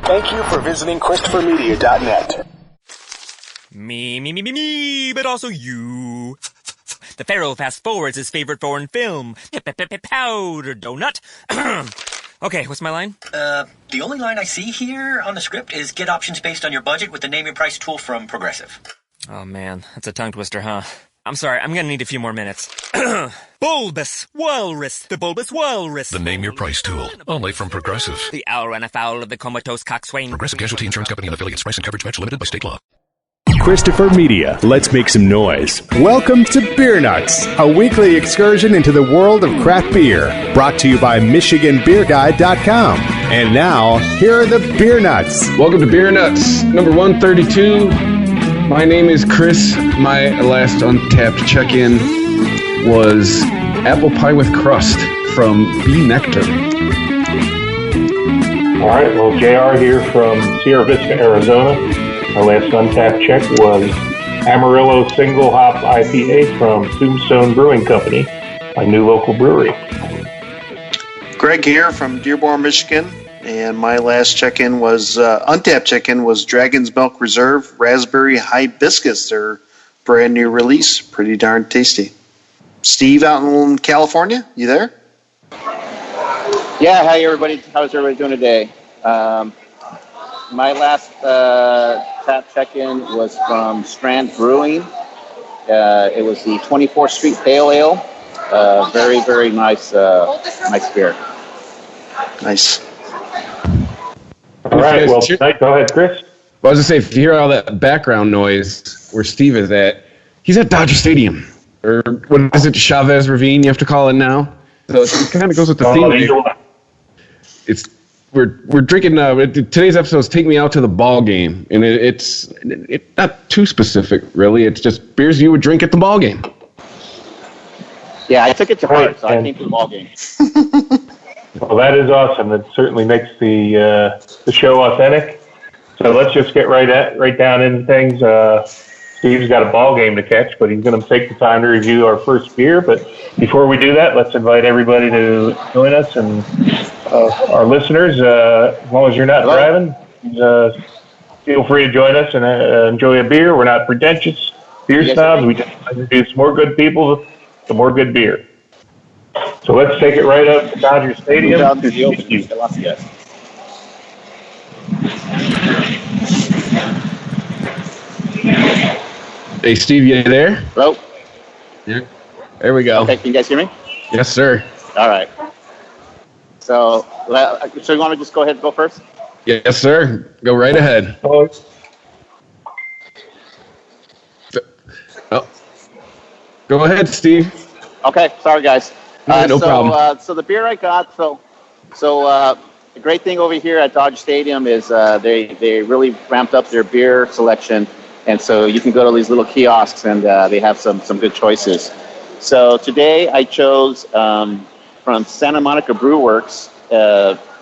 Thank you for visiting ChristopherMedia.net. Me, but also you. The Pharaoh fast forwards his favorite foreign film, Powder Donut. Okay, what's my line? The only line I see here on the script is get options based on your budget with the Name Your Price tool from Progressive. Oh man, that's a tongue twister, huh? I'm sorry, I'm gonna need a few more minutes. Bulbous Walrus, the Bulbous Walrus. The Name Your Price tool, only from Progressive. The owl ran afoul of the comatose coxswain. Progressive Casualty Insurance Company and affiliates. Price and coverage match limited by state law. Christopher Media, let's make some noise. Welcome to Beer Nuts, a weekly excursion into the world of craft beer, brought to you by MichiganBeerGuide.com. And now, here are the Beer Nuts. Welcome to Beer Nuts, number 132. My name is Chris. My last Untapped check-in was apple pie with crust from Bee Nectar. All right, well, JR here from Sierra Vista, Arizona. Our last Untapped check was Amarillo Single Hop IPA from Tombstone Brewing Company, my new local brewery. Greg here from Dearborn, Michigan, and my last check-in was Untapped check-in was Dragon's Milk Reserve Raspberry Hibiscus, their brand new release. Pretty darn tasty. Steve out in California, you there? Yeah, hi everybody. How's everybody doing today? My last tap check-in was from Strand Brewing. It was the 24th Street Pale Ale. Very, very nice beer. Nice. All right, well, go ahead, Chris. Well, I was going to say, if you hear all that background noise where Steve is at, he's at Dodger Stadium. Or what is it, Chavez Ravine, you have to call it now? So it kind of goes with the theme. We're drinking, today's episode is Take Me Out to the Ballgame. And it's not too specific, really. It's just beers you would drink at the ballgame. Yeah, I took it to heart, so I came to the ballgame. Well, that is awesome. It certainly makes the show authentic. So let's just get right down into things. Steve's got a ball game to catch, but he's going to take the time to review our first beer. But before we do that, let's invite everybody to join us and our listeners. As long as you're not driving, feel free to join us and enjoy a beer. We're not pretentious beer snobs. We just introduce more good people to more good beer. So let's take it right up to Dodger Stadium. Hey, Steve, you there? Hello? Yeah. There we go. Okay, can you guys hear me? Yes, sir. All right. So you want to just go ahead and go first? Yes, sir. Go right ahead. Oh. Go ahead, Steve. Okay, sorry, guys. No problem. So the beer I got, the great thing over here at Dodger Stadium is they really ramped up their beer selection. And so you can go to these little kiosks and they have some good choices. So today I chose from Santa Monica Brew Works,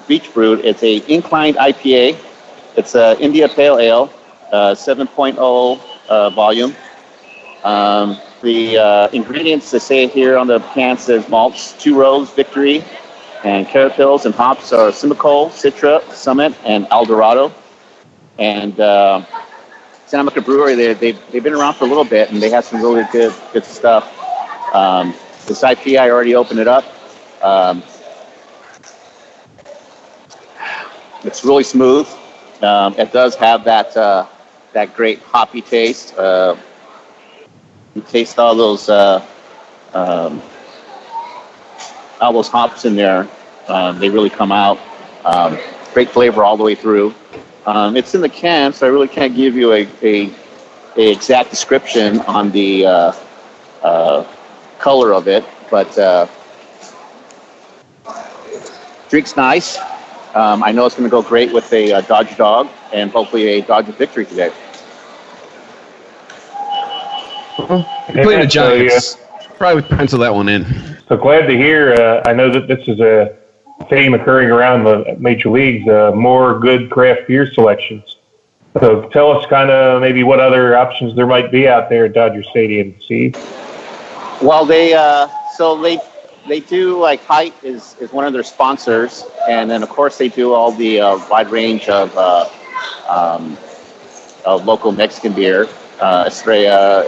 Beach Brewed. It's a inclined IPA. It's a India Pale Ale, 7.0 volume. The ingredients they say here on the can says malts, 2 Rows, Victory, and carrot pills and hops are Simcoe, Citra, Summit, and Eldorado. And Santa Monica Brewery, they've been around for a little bit, and they have some really good stuff. This IPA, I already opened it up. It's really smooth. It does have that great hoppy taste. You taste all those hops in there. They really come out. Great flavor all the way through. It's in the can, so I really can't give you a exact description on the color of it, but drink's nice. I know it's going to go great with a Dodger dog and hopefully a Dodger victory today. Playing the Giants. Probably pencil that one in. So glad to hear. I know that this is a theme occurring around the major leagues, more good craft beer selections. So tell us kind of maybe what other options there might be out there at Dodger Stadium, Steve. Well, they do like Height is one of their sponsors, and then of course they do all the wide range of local Mexican beer, Estrella,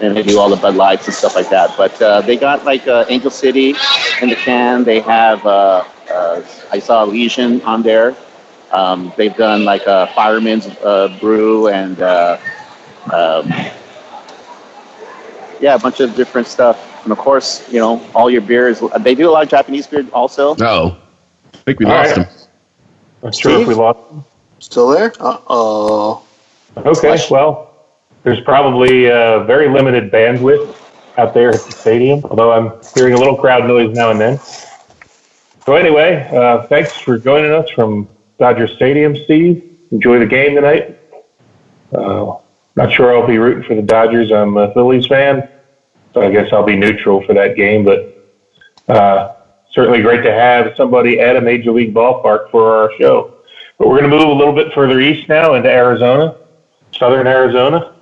and they do all the Bud Lights and stuff like that. But they got like Angel City in the can. They have I saw Legion on there. They've done like a Fireman's Brew and a bunch of different stuff. And of course, all your beers. They do a lot of Japanese beer also. Oh, I think we lost him. Not sure if we lost him. Still there? Uh-oh. Okay, well, there's probably very limited bandwidth out there at the stadium, although I'm hearing a little crowd noise now and then. So anyway, thanks for joining us from Dodger Stadium, Steve. Enjoy the game tonight. Not sure I'll be rooting for the Dodgers. I'm a Phillies fan, so I guess I'll be neutral for that game. But certainly great to have somebody at a Major League ballpark for our show. But we're going to move a little bit further east now into Arizona, southern Arizona.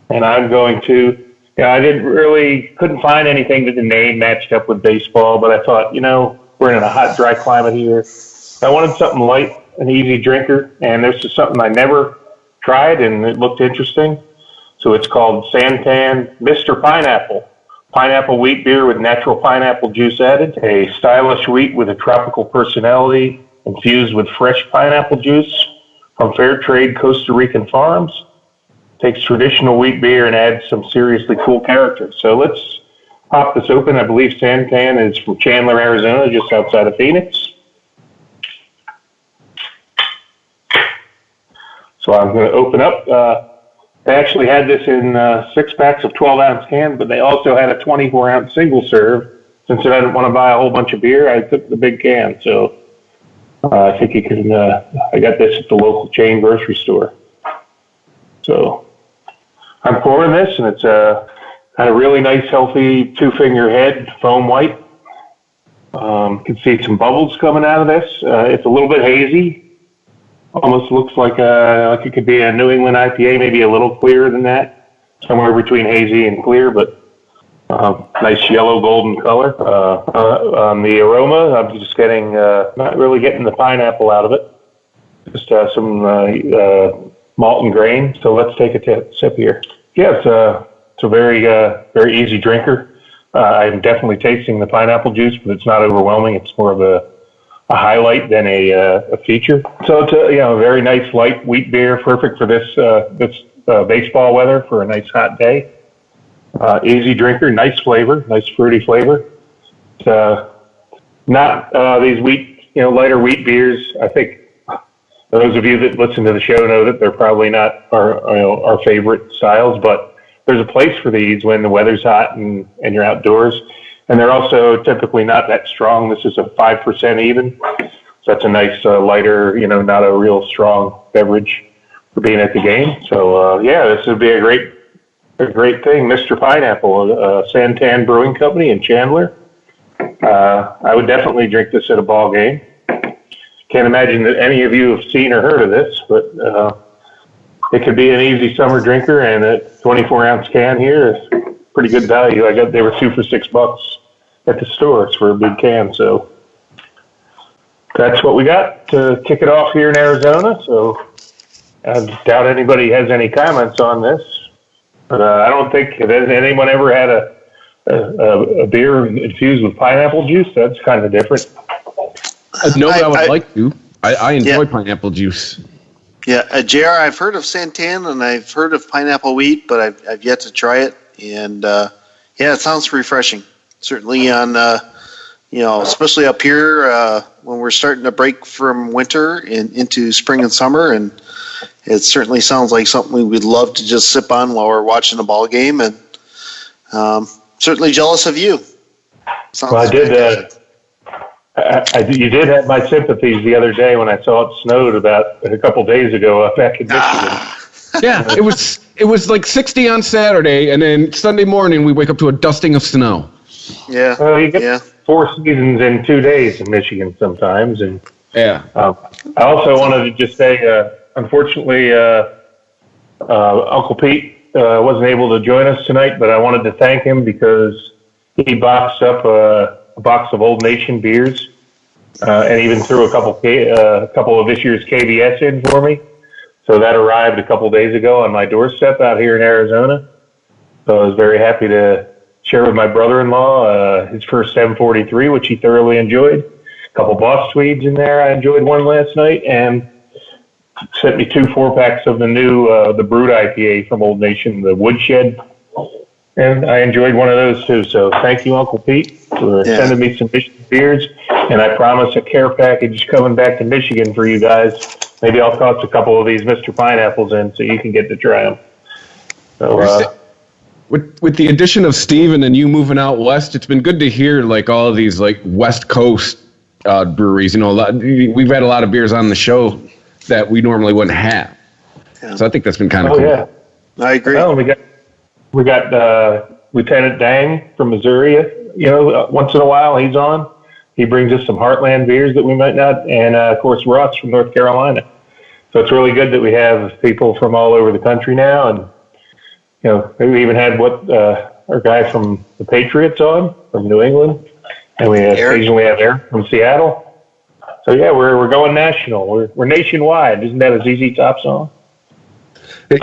And I'm going to, I couldn't find anything that the name matched up with baseball, but I thought, we're in a hot, dry climate here. I wanted something light, an easy drinker, and this is something I never tried, and it looked interesting. So it's called Santan Mr. Pineapple. Pineapple wheat beer with natural pineapple juice added. A stylish wheat with a tropical personality infused with fresh pineapple juice from fair trade Costa Rican farms. Takes traditional wheat beer and adds some seriously cool character. So let's pop this open. I believe Santan is from Chandler, Arizona, just outside of Phoenix. So I'm going to open up. They actually had this in 6-packs of 12-ounce cans, but they also had a 24-ounce single serve. Since I didn't want to buy a whole bunch of beer, I took the big can. So I think you can. I got this at the local chain grocery store. So I'm pouring this, and it's got a really nice, healthy 2-finger head, foam white. You can see some bubbles coming out of this. It's a little bit hazy. Almost looks like it could be a New England IPA, maybe a little clearer than that, somewhere between hazy and clear, but nice yellow golden color. On the aroma, I'm just getting not really getting the pineapple out of it, just some malt and grain. So let's take a sip here. Yeah, it's a very very easy drinker. I'm definitely tasting the pineapple juice, but it's not overwhelming. It's more of a highlight than a feature. So it's a very nice light wheat beer, perfect for this baseball weather for a nice hot day. Easy drinker, nice flavor, nice fruity flavor. It's not these lighter wheat beers. I think those of you that listen to the show know that they're probably not our favorite styles, but there's a place for these when the weather's hot and you're outdoors. And they're also typically not that strong. This is a 5% even. So that's a nice lighter, not a real strong beverage for being at the game. So this would be a great thing. Mr. Pineapple, Santan Brewing Company in Chandler. I would definitely drink this at a ball game. Can't imagine that any of you have seen or heard of this, but it could be an easy summer drinker, and a 24-ounce can here is pretty good value. They were 2 for $6 at the stores for a big can. So that's what we got to kick it off here in Arizona. So I doubt anybody has any comments on this, but I don't think has anyone ever had a beer infused with pineapple juice. That's kind of different. No, I would like to. I enjoy pineapple juice. Yeah, JR, I've heard of Santan and I've heard of pineapple wheat, but I've yet to try it. And it sounds refreshing. Certainly on, especially up here when we're starting to break from winter and into spring and summer. And it certainly sounds like something we would love to just sip on while we're watching a ball game. And certainly jealous of you. Sounds well, I did. You did have my sympathies the other day when I saw it snowed about a couple days ago up back in Michigan. Yeah, it was like 60 on Saturday, and then Sunday morning we wake up to a dusting of snow. Yeah. Well, you get 4 seasons in 2 days in Michigan sometimes, and I also wanted to just say, unfortunately, Uncle Pete wasn't able to join us tonight, but I wanted to thank him because he boxed up a box of Old Nation beers, and even threw a couple of this year's KBS in for me. So that arrived a couple days ago on my doorstep out here in Arizona. So I was very happy to share with my brother-in-law his first 743, which he thoroughly enjoyed. A couple Boss Swedes in there. I enjoyed one last night, and sent me 2 4-packs of the new the Brewed IPA from Old Nation, the Woodshed, and I enjoyed one of those too. So thank you, Uncle Pete, for sending me some Michigan beers, and I promise a care package coming back to Michigan for you guys. Maybe I'll toss a couple of these Mr. Pineapples in so you can get to try them. So, with the addition of Steven and you moving out west, it's been good to hear like all of these like West Coast breweries. You know, we've had a lot of beers on the show that we normally wouldn't have. Yeah. So I think that's been kind of cool. Yeah, I agree. Well, we got Lieutenant Dang from Missouri. You know, once in a while he's on. He brings us some Heartland beers that we might not, and of course Ross from North Carolina. So it's really good that we have people from all over the country now, and you know, we even had our guy from the Patriots on from New England, and we occasionally have Eric from Seattle. So yeah, we're going national. We're nationwide. Isn't that a ZZ Top song?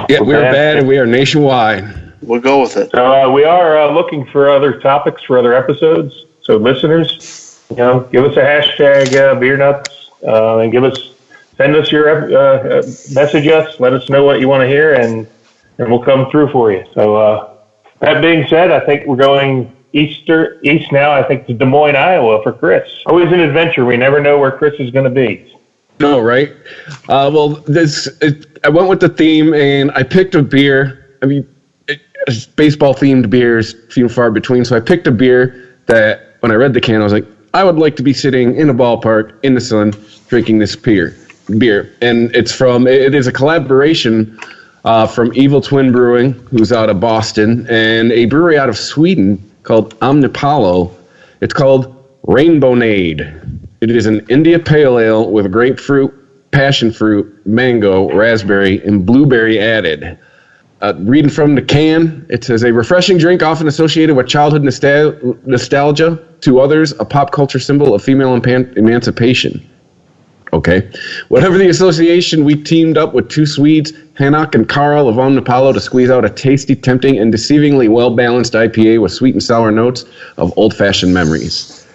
Yeah, we're bad and we are nationwide. We'll go with it. So we are looking for other topics for other episodes. So listeners, you know, give us a hashtag Beer Nuts and send us your message us. Let us know what you want to hear, and we'll come through for you. So that being said, I think we're going east now, I think, to Des Moines, Iowa for Chris. Always an adventure. We never know where Chris is going to be. No, right? I went with the theme, and I picked a beer. I mean, baseball-themed beers, few and far between. So I picked a beer that, when I read the can, I was like, I would like to be sitting in a ballpark in the sun drinking this beer. And it is a collaboration from Evil Twin Brewing, who's out of Boston, and a brewery out of Sweden called Omnipollo. It's called Rainbownade. It is an India Pale Ale with grapefruit, passion fruit, mango, raspberry, and blueberry added. Reading from the can, it says, a refreshing drink often associated with childhood nostalgia, to others, a pop culture symbol of female emancipation. Okay. Whatever the association, we teamed up with 2 Swedes, Hanok and Carl of Omnipollo, to squeeze out a tasty, tempting, and deceivingly well-balanced IPA with sweet and sour notes of old-fashioned memories.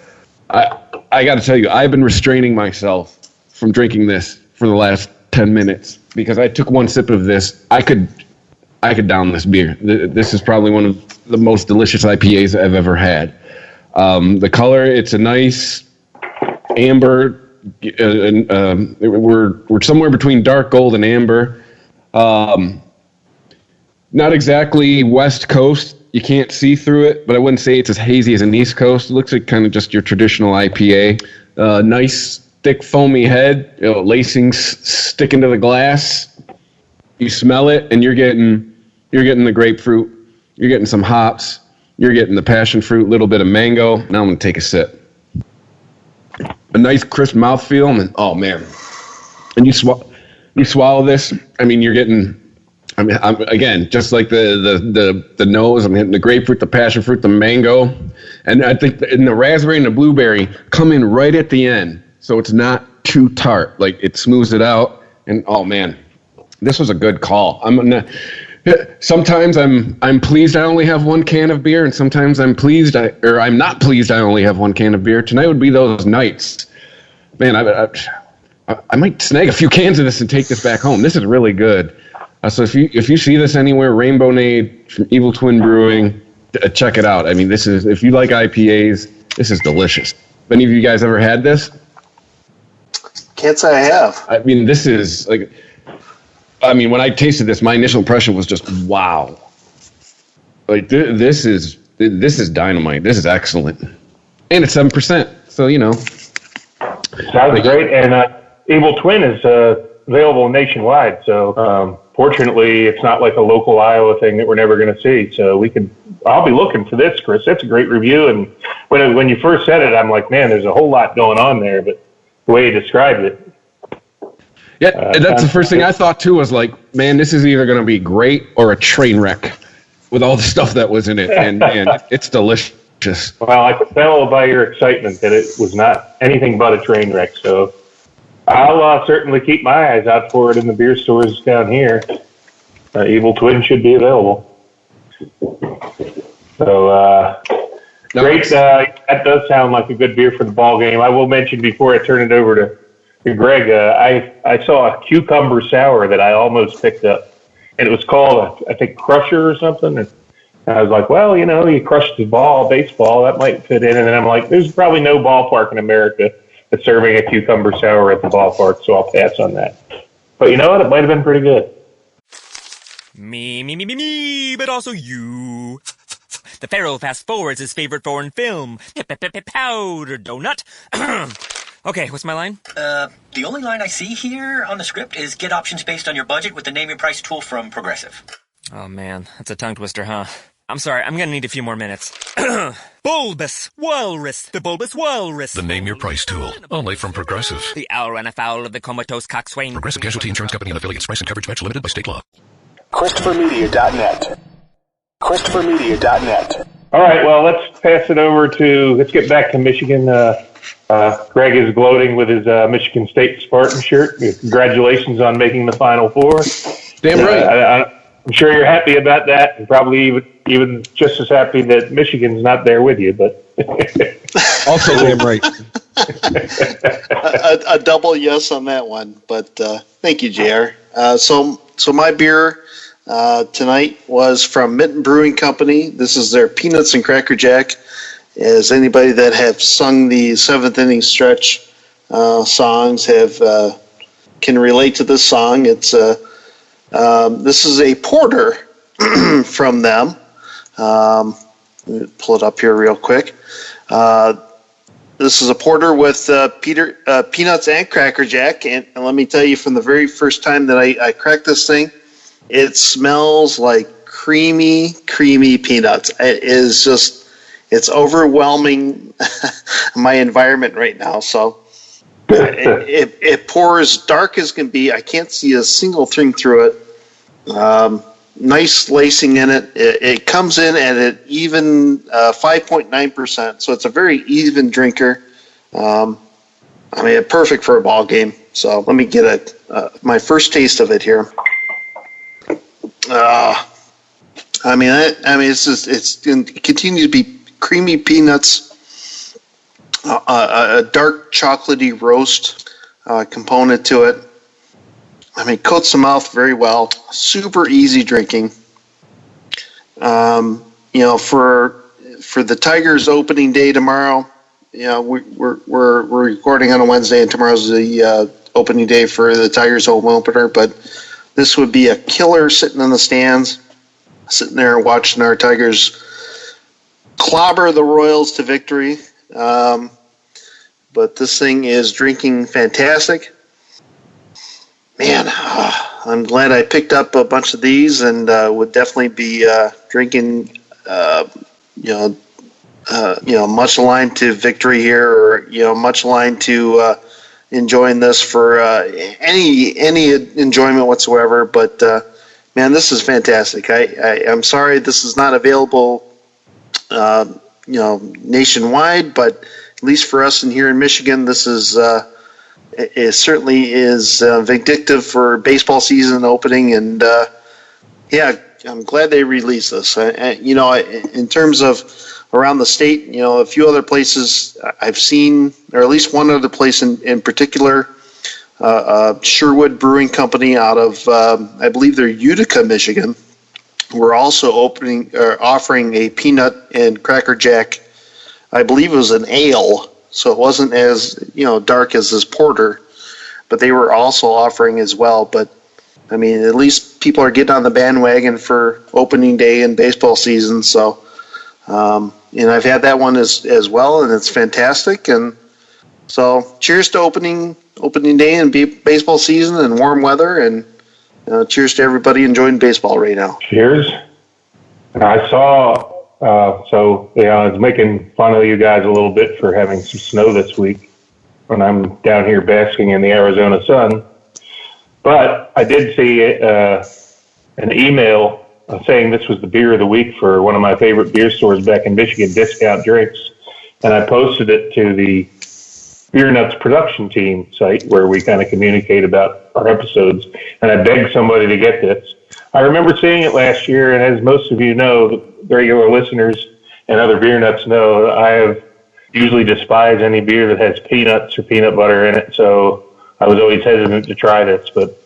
I got to tell you, I've been restraining myself from drinking this for the last 10 minutes because I took one sip of this. I could down this beer. This is probably one of the most delicious IPAs I've ever had. The color, it's a nice amber. We're somewhere between dark gold and amber. Not exactly West Coast. You can't see through it, but I wouldn't say it's as hazy as an East Coast. It looks like kind of just your traditional IPA. Nice, thick, foamy head. Lacings sticking to the glass. You smell it, and you're getting the grapefruit. You're getting some hops. You're getting the passion fruit, little bit of mango. Now I'm going to take a sip. A nice crisp mouthfeel, and oh man. And you swallow this, I mean, you're getting, I'm again, just like the nose, I'm hitting the grapefruit, the passion fruit, the mango, and I think the raspberry and the blueberry come in right at the end, so it's not too tart. Like, it smooths it out, and oh man, this was a good call. Sometimes I'm pleased I only have one can of beer, and sometimes I'm not pleased I only have one can of beer. Tonight would be those nights. Man, I might snag a few cans of this and take this back home. This is really good. So if you see this anywhere, Rainbownade from Evil Twin Brewing, check it out. I mean, if you like IPAs, this is delicious. Have any of you guys ever had this? Can't say I have. I mean, this is like, when I tasted this, my initial impression was just wow. Like this is dynamite. This is excellent, and it's 7%. So sounds great. And Evil Twin is available nationwide. So fortunately, it's not like a local Iowa thing that we're never going to see. So I'll be looking for this, Chris. That's a great review. And when you first said it, I'm like, man, there's a whole lot going on there. But the way you described it. Yeah, that's the first thing I thought too, was like, man, this is either going to be great or a train wreck with all the stuff that was in it. And man, it's delicious. Just Well, I could tell by your excitement that it was not anything but a train wreck. So I'll certainly keep my eyes out for it in the beer stores down here. Evil Twin should be available. So great. That does sound like a good beer for the ball game. I will mention before I turn it over to Greg, I saw a cucumber sour that I almost picked up, and it was called, I think, Crusher or something. And I was like, well, you crushed the baseball, that might fit in. And then I'm like, there's probably no ballpark in America that's serving a cucumber sour at the ballpark, so I'll pass on that. But you know what? It might have been pretty good. Me, but also you. The Pharaoh fast forwards his favorite foreign film, Powder Donut. Okay, what's my line? The only line I see here on the script is get options based on your budget with the name your price tool from Progressive. Oh man, that's a tongue twister, huh? I'm sorry, I'm gonna need a few more minutes. Bulbous Walrus, the Bulbous Walrus. The Name Your Price tool, only from Progressive. The owl ran afoul of the comatose coxswain. Progressive Casualty Insurance Company and affiliates. Price and coverage match limited by state law. ChristopherMedia.net. ChristopherMedia.net. All right, well, let's get back to Michigan. Greg is gloating with his Michigan State Spartan shirt. Congratulations on making the Final Four. damn right. I'm sure you're happy about that, and probably even just as happy that Michigan's not there with you. But Also damn right. A double yes on that one. But thank you, JR. So my beer tonight was from Mitten Brewing Company. This is their Peanuts and Cracker Jack. As anybody that have sung the seventh inning stretch songs can relate to this song. It's this is a porter from them. Let me pull it up here real quick. This is a porter with peanuts and Cracker Jack, and let me tell you, from the very first time that I cracked this thing, it smells like creamy peanuts. It is just, it's overwhelming my environment right now. So it pours dark as can be. I can't see a single thing through it. Nice lacing in it. It comes in at an even 5.9%, so it's a very even drinker. Perfect for a ball game. So let me get my first taste of it here. It's going to continue to be creamy peanuts, a dark chocolatey roast component to it. Coats the mouth very well. Super easy drinking. For the Tigers opening day tomorrow, we're recording on a Wednesday, and tomorrow's the opening day for the Tigers home opener. But this would be a killer sitting in the stands, sitting there watching our Tigers clobber the Royals to victory. But this thing is drinking fantastic. Man, I'm glad I picked up a bunch of these, and would definitely be drinking, much aligned to victory here, or much aligned to enjoying this for any enjoyment whatsoever. But man, this is fantastic. I'm sorry this is not available, nationwide, but at least for us in here in Michigan, this is. It certainly is vindictive for baseball season opening, and I'm glad they released this. In terms of around the state, a few other places I've seen, or at least one other place in particular, Sherwood Brewing Company out of, I believe they're Utica, Michigan. We're also offering a peanut and Cracker Jack. I believe it was an ale. So it wasn't as dark as this porter, but they were also offering as well. But at least people are getting on the bandwagon for opening day and baseball season. So, I've had that one as well, and it's fantastic. And so, cheers to opening day and baseball season and warm weather, and cheers to everybody enjoying baseball right now. Cheers. I saw. I was making fun of you guys a little bit for having some snow this week when I'm down here basking in the Arizona sun. But I did see an email saying this was the beer of the week for one of my favorite beer stores back in Michigan, Discount Drinks, and I posted it to the Beer Nuts production team site where we kind of communicate about our episodes, and I begged somebody to get this. I remember seeing it last year, and as most of you know, the regular listeners and other Beer Nuts know, I have usually despised any beer that has peanuts or peanut butter in it, so I was always hesitant to try this, but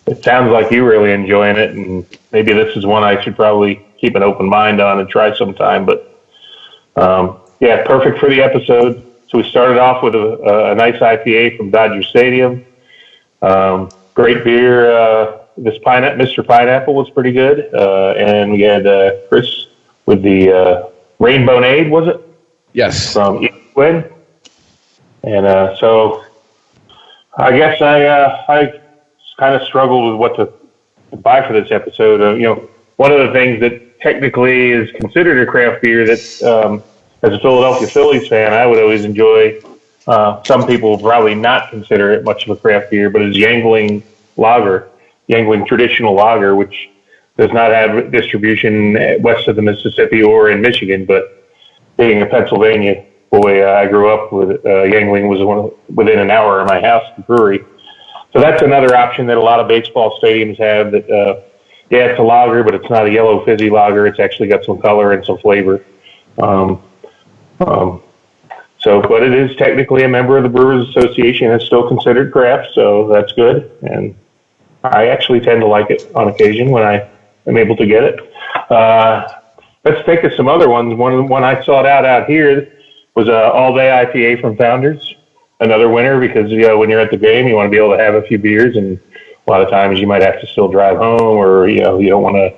it sounds like you're really enjoying it, and maybe this is one I should probably keep an open mind on and try sometime, but yeah, perfect for the episode. So we started off with a nice IPA from Dodger Stadium. Great beer. This Mr. Pineapple was pretty good. And we had Chris with the Rainbowade, was it? Yes. From East Wind. And so I guess I kind of struggled with what to buy for this episode. One of the things that technically is considered a craft beer that as a Philadelphia Phillies fan, I would always enjoy. Some people probably not consider it much of a craft beer, but it's Yangling Lager, Yangling Traditional Lager, which does not have distribution west of the Mississippi or in Michigan. But being a Pennsylvania boy, I grew up with Yangling was within an hour of my house, the brewery. So that's another option that a lot of baseball stadiums have. That yeah, it's a lager, but it's not a yellow fizzy lager. It's actually got some color and some flavor. But it is technically a member of the Brewers Association. It's still considered craft, so that's good. And I actually tend to like it on occasion when I am able to get it. Let's think of some other ones. One I sought out here was a all-day IPA from Founders. Another winner because when you're at the game, you want to be able to have a few beers, and a lot of times you might have to still drive home, or you don't want to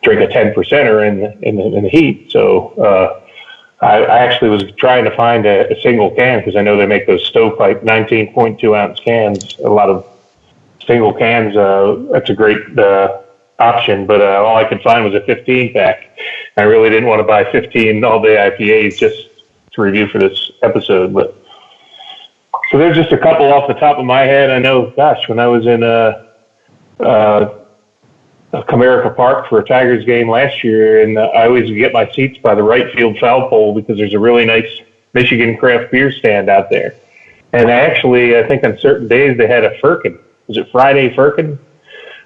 drink a 10%er in the heat. So I actually was trying to find a single can because I know they make those stovepipe 19.2 ounce cans. A lot of single cans. That's a great option, but all I could find was a 15 pack. I really didn't want to buy 15 all day IPAs just to review for this episode. But so there's just a couple off the top of my head. I know, gosh, when I was in Comerica Park for a Tigers game last year, and I always get my seats by the right field foul pole because there's a really nice Michigan craft beer stand out there. And I think on certain days they had a Firkin. Was it Friday Firkin?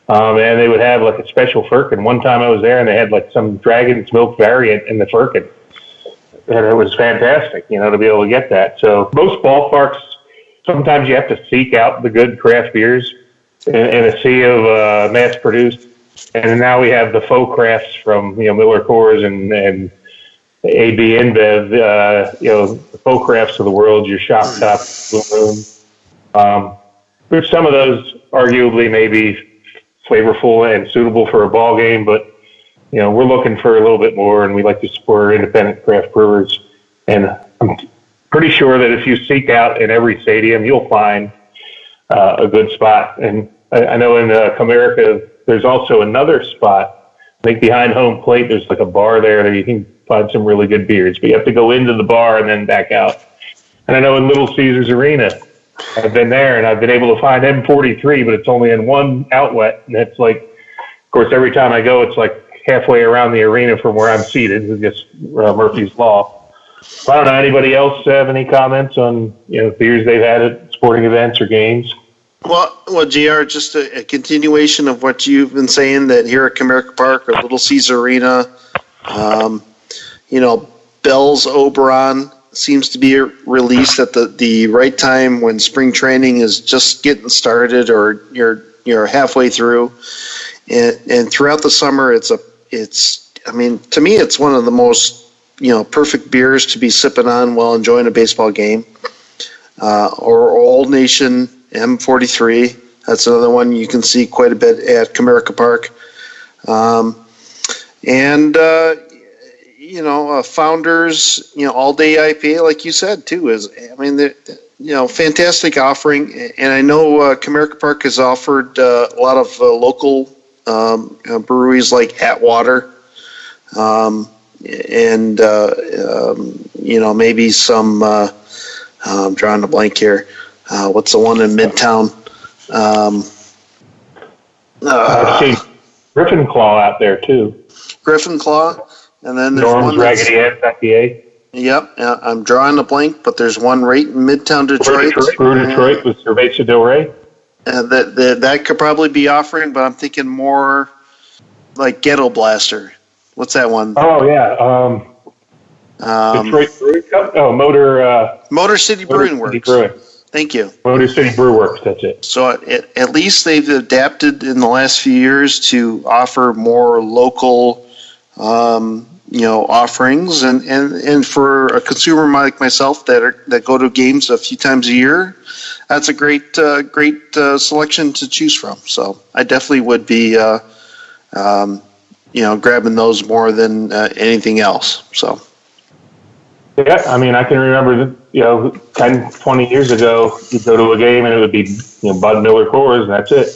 And they would have like a special Firkin. One time I was there and they had like some Dragon's Milk variant in the Firkin. And it was fantastic, to be able to get that. So most ballparks, sometimes you have to seek out the good craft beers in a sea of mass-produced. And now we have the faux crafts from Miller Coors and AB InBev, the faux crafts of the world, your Shock Top, Blue Moon. Which some of those arguably may be flavorful and suitable for a ball game, but we're looking for a little bit more, and we like to support independent craft brewers. And I'm pretty sure that if you seek out in every stadium, you'll find a good spot. And I know in Comerica, there's also another spot. I think behind home plate, there's like a bar there that you can find some really good beers, but you have to go into the bar and then back out. And I know in Little Caesars Arena, I've been there and I've been able to find M43, but it's only in one outlet. And it's like, of course, every time I go, it's like halfway around the arena from where I'm seated. It's just Murphy's Law. So I don't know, anybody else have any comments on, beers they've had at sporting events or games? Well, JR, just a continuation of what you've been saying, that here at Comerica Park or Little Caesar Arena, Bell's Oberon seems to be released at the right time when spring training is just getting started or you're halfway through, and throughout the summer to me it's one of the most perfect beers to be sipping on while enjoying a baseball game. Or Old Nation M43. That's another one you can see quite a bit at Comerica Park. Founders, all day IPA, like you said too, is fantastic offering. And I know Comerica Park has offered a lot of local breweries like Atwater, maybe some. I'm drawing a blank here. What's the one in Midtown? Griffin Claw out there too. Griffin Claw, and then there's Norm's one that's, Raggedy Ann IPA. Yep, I'm drawing a blank, but there's one right in Midtown Detroit. Brew Detroit with Cerveza Del Rey. That could probably be offering, but I'm thinking more like Ghetto Blaster. What's that one? Oh yeah, Detroit Brewing Company. Oh, Motor City Brewing Works. Thank you. Motor City Brew Works. That's it. So at least they've adapted in the last few years to offer more local, offerings, and for a consumer like myself that go to games a few times a year, that's a great selection to choose from. So I definitely would be, grabbing those more than anything else. So. Yeah, I mean, I can remember, 10, 20 years ago, you'd go to a game and it would be, Bud Miller Coors, and that's it.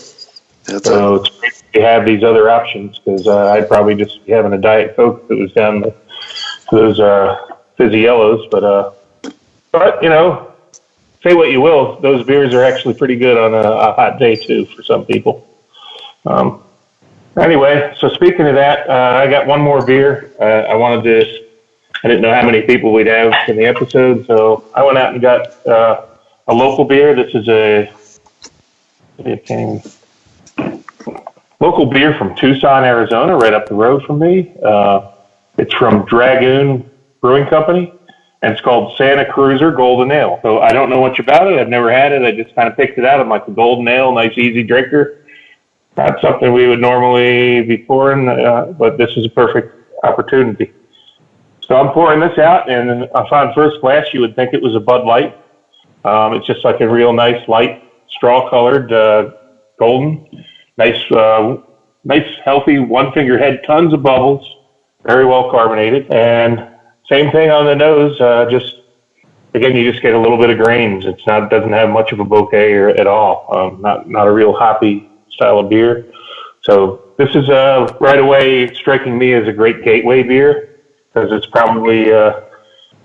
It's great to have these other options, because I'd probably just be having a Diet Coke that was down to those fizzy yellows. But say what you will, those beers are actually pretty good on a hot day, too, for some people. Anyway, so speaking of that, I got one more beer. I didn't know how many people we'd have in the episode, so I went out and got a local beer. This is a local beer from Tucson, Arizona, right up the road from me. It's from Dragoon Brewing Company, and it's called Santa Cruiser Golden Ale. So I don't know much about it. I've never had it. I just kind of picked it out. I'm like, a golden ale, nice, easy drinker. Not something we would normally be pouring, but this is a perfect opportunity. So I'm pouring this out, and upon first glass, you would think it was a Bud Light. It's just like a real nice, light, straw-colored golden. Nice, healthy one-finger head, tons of bubbles, very well carbonated. And same thing on the nose, again, you just get a little bit of grains. It doesn't have much of a bouquet at all. Not a real hoppy style of beer. So this is right away striking me as a great gateway beer, because it's probably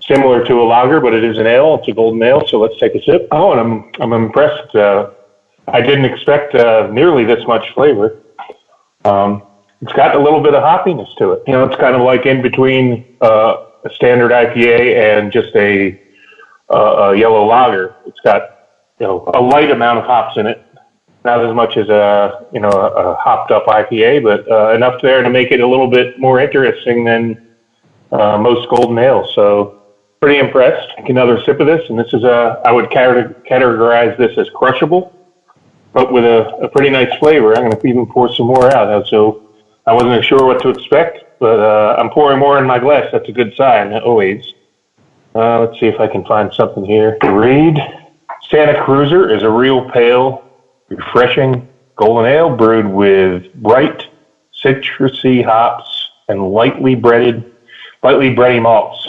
similar to a lager, but it is an ale. It's a golden ale, so let's take a sip. Oh, and I'm impressed. I didn't expect nearly this much flavor. It's got a little bit of hoppiness to it. It's kind of like in between a standard IPA and just a yellow lager. It's got a light amount of hops in it. Not as much as a hopped up IPA, but enough there to make it a little bit more interesting than most golden ales. So pretty impressed. Take another sip of this, and this is I would categorize this as crushable, but with a pretty nice flavor. I'm going to even pour some more out. So I wasn't sure what to expect, but I'm pouring more in my glass. That's a good sign, always. Let's see if I can find something here to read. Santa Cruiser is a real pale, refreshing golden ale brewed with bright, citrusy hops and lightly bready malts.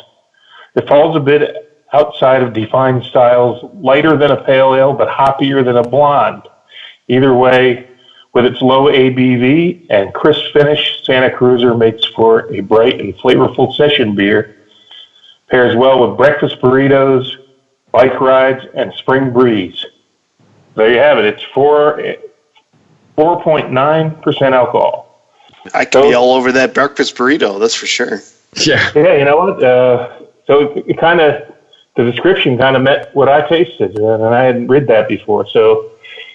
It falls a bit outside of defined styles, lighter than a pale ale, but hoppier than a blonde. Either way, with its low ABV and crisp finish, Santa Cruiser makes for a bright and flavorful session beer. Pairs well with breakfast burritos, bike rides, and spring breeze. There you have it. It's 4.9% alcohol. I could be all over that breakfast burrito, that's for sure. Yeah. Yeah, you know what? So it kind of, the description kind of met what I tasted, and I hadn't read that before. So,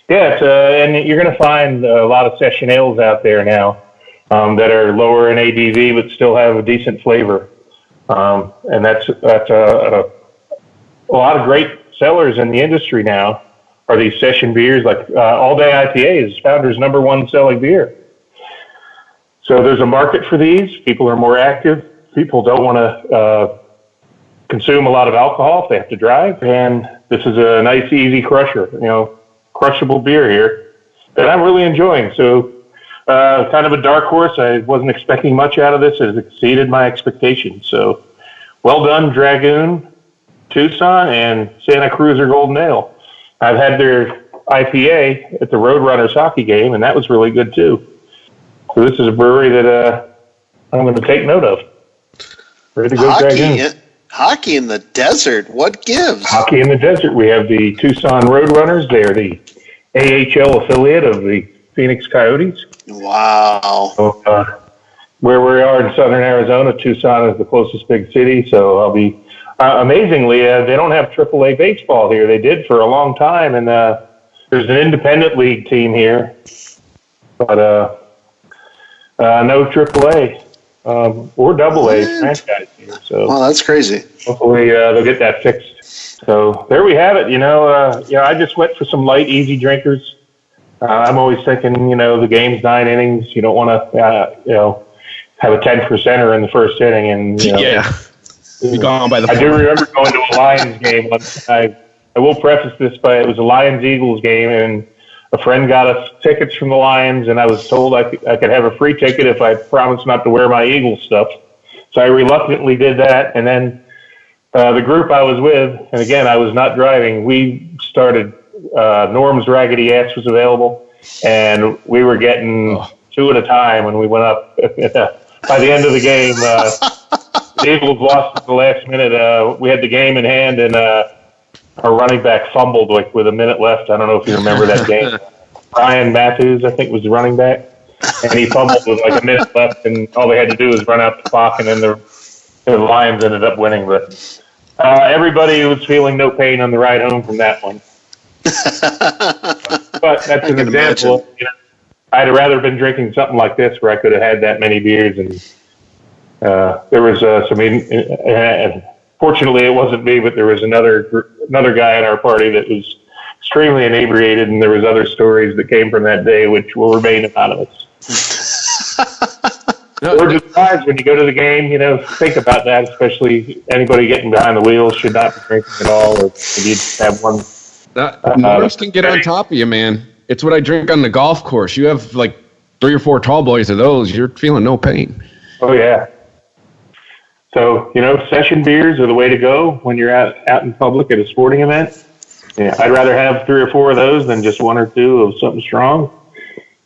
yeah, and you're going to find a lot of session ales out there now that are lower in ABV but still have a decent flavor. And that's a lot of great sellers in the industry now are these session beers, like All Day IPA is Founder's #1 selling beer. So there's a market for these. People are more active. People don't want to consume a lot of alcohol if they have to drive. And this is a nice, easy crusher, crushable beer here that I'm really enjoying. So kind of a dark horse. I wasn't expecting much out of this. It exceeded my expectations. So well done, Dragoon, Tucson, and Santa Cruiser Golden Ale. I've had their IPA at the Roadrunners hockey game, and that was really good too. So this is a brewery that I'm going to take note of. Ready to go, Dragoon. Hockey in the desert. What gives? Hockey in the desert. We have the Tucson Roadrunners. They are the AHL affiliate of the Phoenix Coyotes. Wow. So, where we are in southern Arizona, Tucson is the closest big city. So I'll be amazingly, they don't have AAA baseball here. They did for a long time, and there's an independent league team here, but no AAA or AA franchise here. So Well, that's crazy. hopefully they'll get that fixed. So there we have it. I just went for some light, easy drinkers. I'm always thinking, the game's 9 innings. You don't want to, have a 10%er in the first inning, and be gone by the. I do remember going to a Lions game once. I will preface this by it was a Lions-Eagles game, and a friend got us tickets from the Lions, and I was told I could have a free ticket if I promised not to wear my Eagles stuff. So I reluctantly did that, and then the group I was with, and again, I was not driving, we started, Norm's Raggedy Ass was available, and we were getting 2 at a time when we went up. By the end of the game, the Eagles lost at the last minute. We had the game in hand, and our running back fumbled with a minute left. I don't know if you remember that game. Brian Matthews, I think, was the running back, and he fumbled with a minute left, and all they had to do was run out the clock, and then the Lions ended up winning. But everybody was feeling no pain on the ride home from that one. But that's an example. I'd have rather been drinking something like this where I could have had that many beers, and there was fortunately it wasn't me, but there was another guy in our party that was extremely inebriated, and there was other stories that came from that day which will remain anonymous. Or just guys, when you go to the game, think about that, especially anybody getting behind the wheel should not be drinking at all, or if you just have one. Norris can get on top of you, man. It's what I drink on the golf course. You have 3 or 4 tall boys of those, you're feeling no pain. Oh, yeah. So, session beers are the way to go when you're out in public at a sporting event. Yeah, I'd rather have 3 or 4 of those than just 1 or 2 of something strong.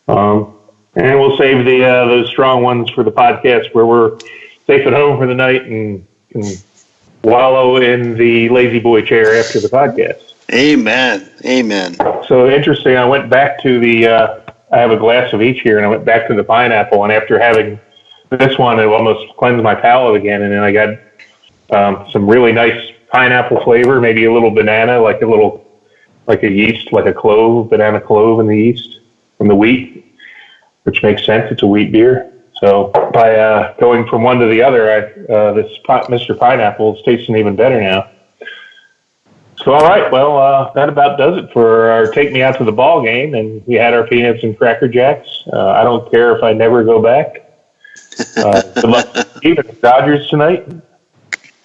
And we'll save those strong ones for the podcast where we're safe at home for the night and can wallow in the lazy boy chair after the podcast. Amen. Amen. So interesting. I went back to I have a glass of each here, and I went back to the pineapple, and after having this one, it almost cleansed my palate again, and then I got some really nice pineapple flavor, maybe a little banana, like a yeast, like a clove, banana clove in the yeast from the wheat, which makes sense. It's a wheat beer. So by going from one to the other, this Mr. Pineapple is tasting even better now. So, all right, well, that about does it for our Take Me Out to the Ball Game, and we had our peanuts and Cracker Jacks. I don't care if I never go back. Good luck to Steve and the Dodgers tonight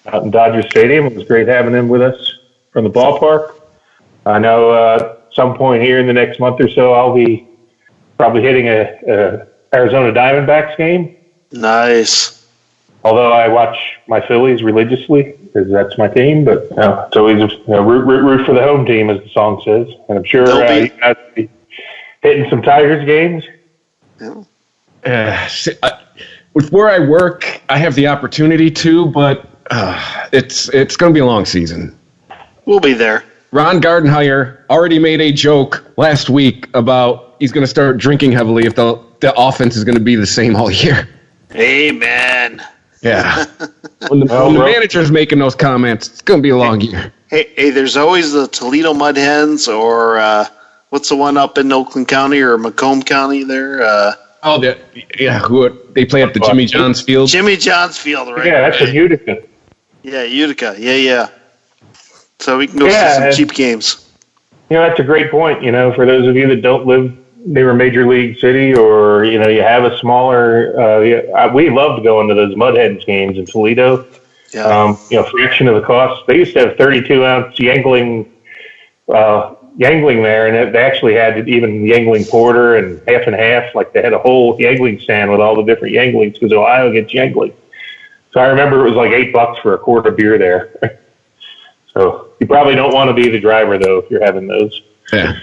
out in Dodger Stadium. It was great having them with us from the ballpark. I know at some point here in the next month or so, I'll be probably hitting a Arizona Diamondbacks game. Nice. Although I watch my Phillies religiously because that's my team, but it's always root for the home team, as the song says. And I'm sure you guys will be hitting some Tigers games. Yeah. With where I work, I have the opportunity to, but it's going to be a long season. We'll be there. Ron Gardenhire already made a joke last week about he's going to start drinking heavily if the offense is going to be the same all year. Amen. Yeah. When the manager's making those comments, it's going to be a long year. Hey, there's always the Toledo Mud Hens, or what's the one up in Oakland County or Macomb County there? They play at the Jimmy John's Field. Jimmy John's Field, right? Yeah, that's in Utica. Yeah, Utica. Yeah. So we can go see some cheap games. That's a great point. For those of you that don't live near a major league city, or you have a smaller, we loved going to those Mudheads games in Toledo. Yeah. Fraction of the cost. They used to have 32-ounce Yangling there, and they actually had even Yangling porter and half. Like they had a whole Yangling stand with all the different Yanglings because Ohio gets Yangling. So I remember it was like $8 for a quart of beer there. So you probably don't want to be the driver though if you're having those. Yeah.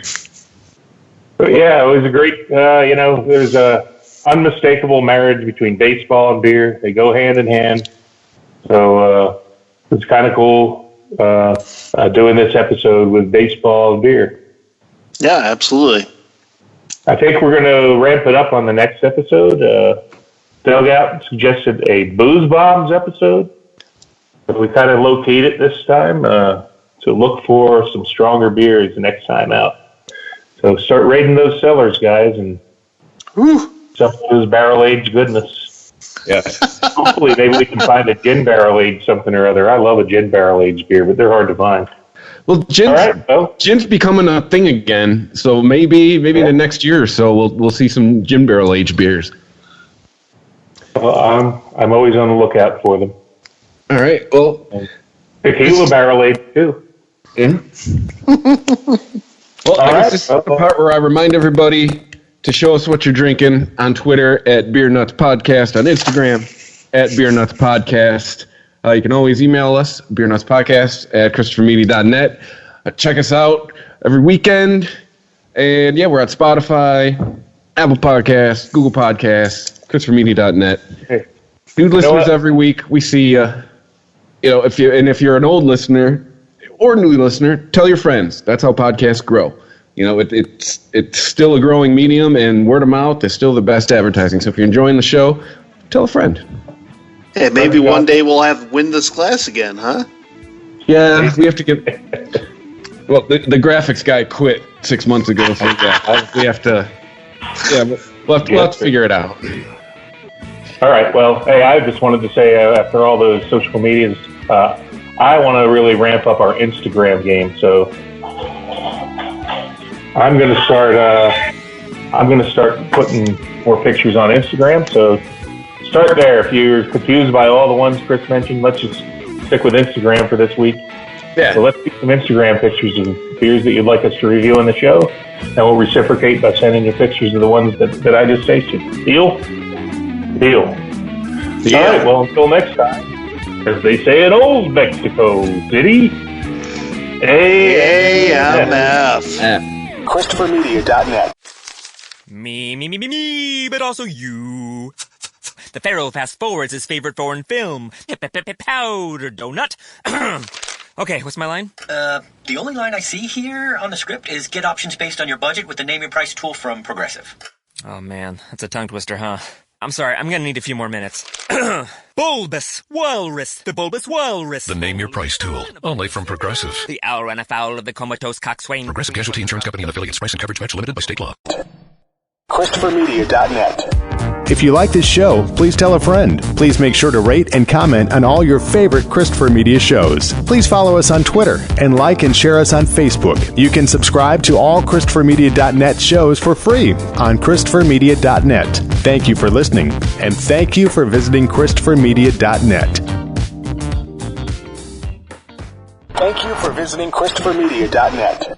But yeah, it was a great, there's a unmistakable marriage between baseball and beer. They go hand in hand. So it's kind of cool doing this episode with baseball and beer. Yeah, absolutely. I think we're going to ramp it up on the next episode. Dugout suggested a Booze Bombs episode. So we kind of locate it this time to look for some stronger beers the next time out. So start raiding those cellars, guys, and some of those barrel-aged goodness. Yeah. Hopefully maybe we can find a gin barrel-aged something or other. I love a gin barrel-aged beer, but they're hard to find. Well, gin's becoming a thing again, so maybe the next year or so we'll see some gin barrel-aged beers. Well, I'm always on the lookout for them. All right, well... Tequila barrel-aged, too. Yeah. Well, I guess this is the part where I remind everybody to show us what you're drinking on Twitter at Beer Nuts Podcast, on Instagram at Beer Nuts Podcast. You can always email us, beernutspodcast@christophermedia.net. Check us out every weekend. And, yeah, we're at Spotify, Apple Podcasts, Google Podcasts, christophermedia.net. Hey. New listeners every week. We see if you're an old listener or new listener, tell your friends. That's how podcasts grow. It's still a growing medium, and word of mouth is still the best advertising. So if you're enjoying the show, tell a friend. Hey, maybe one day we'll have win this class again, huh? Yeah, we have to get... Well, the graphics guy quit 6 months ago, so yeah, we have to... Yeah, we'll have to figure it out. All right. Well, hey, I just wanted to say, after all those social medias, I want to really ramp up our Instagram game. So I'm going to start putting more pictures on Instagram. So start there. If you're confused by all the ones Chris mentioned, let's just stick with Instagram for this week. Yeah. So let's get some Instagram pictures of beers that you'd like us to review on the show, and we'll reciprocate by sending you pictures of the ones that I just tasted. Deal? Deal. Yeah. All right, well, until next time, as they say in old Mexico City, AMF. ChristopherMedia.net. Me, but also you. The Pharaoh fast forwards his favorite foreign film, Powder Donut. Okay, what's my line? The only line I see here on the script is get options based on your budget with the name your price tool from Progressive. Oh man, that's a tongue twister, huh? I'm sorry, I'm gonna need a few more minutes. Bulbous Walrus, the Bulbous Walrus. The Name Your Price tool, only from Progressive. The owl ran afoul of the comatose coxswain. Progressive Casualty Insurance Company and affiliates. Price and coverage match limited by state law. ChristopherMedia.net. If you like this show, please tell a friend. Please make sure to rate and comment on all your favorite Christopher Media shows. Please follow us on Twitter and like and share us on Facebook. You can subscribe to all ChristopherMedia.net shows for free on ChristopherMedia.net. Thank you for listening, and thank you for visiting ChristopherMedia.net. Thank you for visiting ChristopherMedia.net.